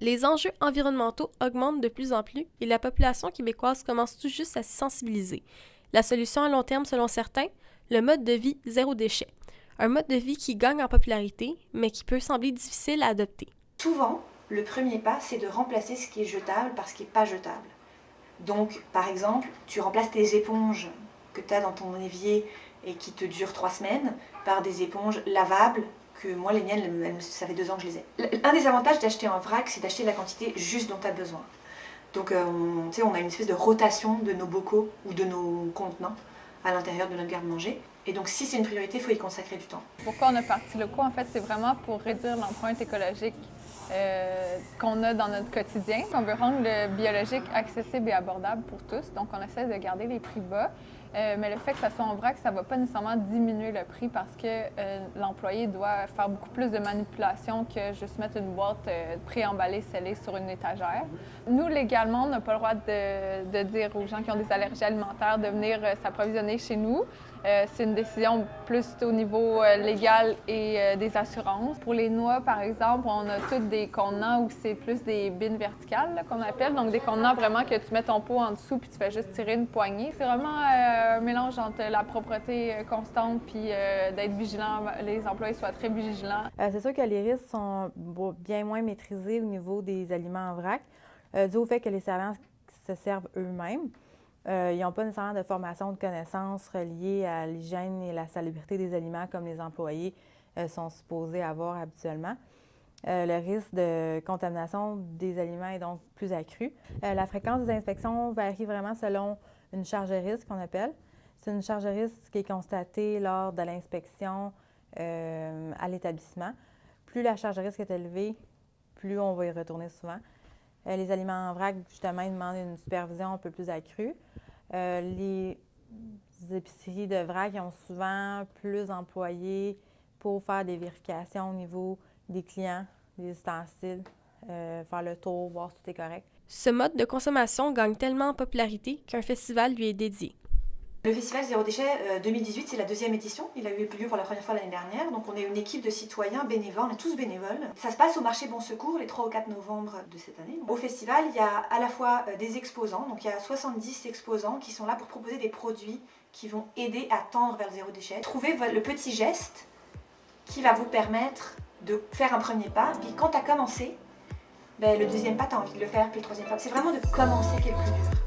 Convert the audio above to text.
Les enjeux environnementaux augmentent de plus en plus et la population québécoise commence tout juste à s'y sensibiliser. La solution à long terme, selon certains, le mode de vie zéro déchet. Un mode de vie qui gagne en popularité, mais qui peut sembler difficile à adopter. Souvent, le premier pas, c'est de remplacer ce qui est jetable par ce qui n'est pas jetable. Donc, par exemple, tu remplaces tes éponges que tu as dans ton évier et qui te durent 3 semaines par des éponges lavables, que moi, les miennes, ça fait 2 ans que je les ai. Un des avantages d'acheter en vrac, c'est d'acheter la quantité juste dont tu as besoin. Donc, on a une espèce de rotation de nos bocaux ou de nos contenants à l'intérieur de notre garde-manger. Et donc, si c'est une priorité, il faut y consacrer du temps. Pourquoi on a parti locaux, en fait, c'est vraiment pour réduire l'empreinte écologique qu'on a dans notre quotidien. On veut rendre le biologique accessible et abordable pour tous, donc on essaie de garder les prix bas. Mais le fait que ça soit en vrac, ça ne va pas nécessairement diminuer le prix parce que l'employé doit faire beaucoup plus de manipulation que juste mettre une boîte pré-emballée, scellée sur une étagère. Nous, légalement, on n'a pas le droit de dire aux gens qui ont des allergies alimentaires de venir s'approvisionner chez nous. C'est une décision plus au niveau légal et des assurances. Pour les noix, par exemple, on a tous des contenants où c'est plus des bines verticales là, qu'on appelle. Donc des contenants vraiment que tu mets ton pot en dessous puis tu fais juste tirer une poignée. C'est vraiment un mélange entre la propreté constante puis d'être vigilant, les employés soient très vigilants. C'est sûr que les risques sont bien moins maîtrisés au niveau des aliments en vrac, dû au fait que les servants se servent eux-mêmes. Ils n'ont pas nécessairement de formation de connaissances reliées à l'hygiène et la salubrité des aliments comme les employés sont supposés avoir habituellement. Le risque de contamination des aliments est donc plus accru. La fréquence des inspections varie vraiment selon une charge de risque qu'on appelle. C'est une charge de risque qui est constatée lors de l'inspection à l'établissement. Plus la charge de risque est élevée, plus on va y retourner souvent. Les aliments en vrac, justement, ils demandent une supervision un peu plus accrue. Les épiceries de vrac ils ont souvent plus d'employés pour faire des vérifications au niveau des clients, des ustensiles, faire le tour, voir si tout est correct. Ce mode de consommation gagne tellement en popularité qu'un festival lui est dédié. Le Festival Zéro Déchet 2018, c'est la 2e édition. Il a eu lieu pour la première fois l'année dernière. Donc on est une équipe de citoyens bénévoles, on est tous bénévoles. Ça se passe au marché Bon Secours les 3 au 4 novembre de cette année. Au festival, il y a à la fois des exposants, donc il y a 70 exposants qui sont là pour proposer des produits qui vont aider à tendre vers le zéro déchet. Trouvez le petit geste qui va vous permettre de faire un premier pas. Puis quand tu as commencé, le 2e pas, tu as envie de le faire, puis le 3e pas. C'est vraiment de commencer qui est le plus dur.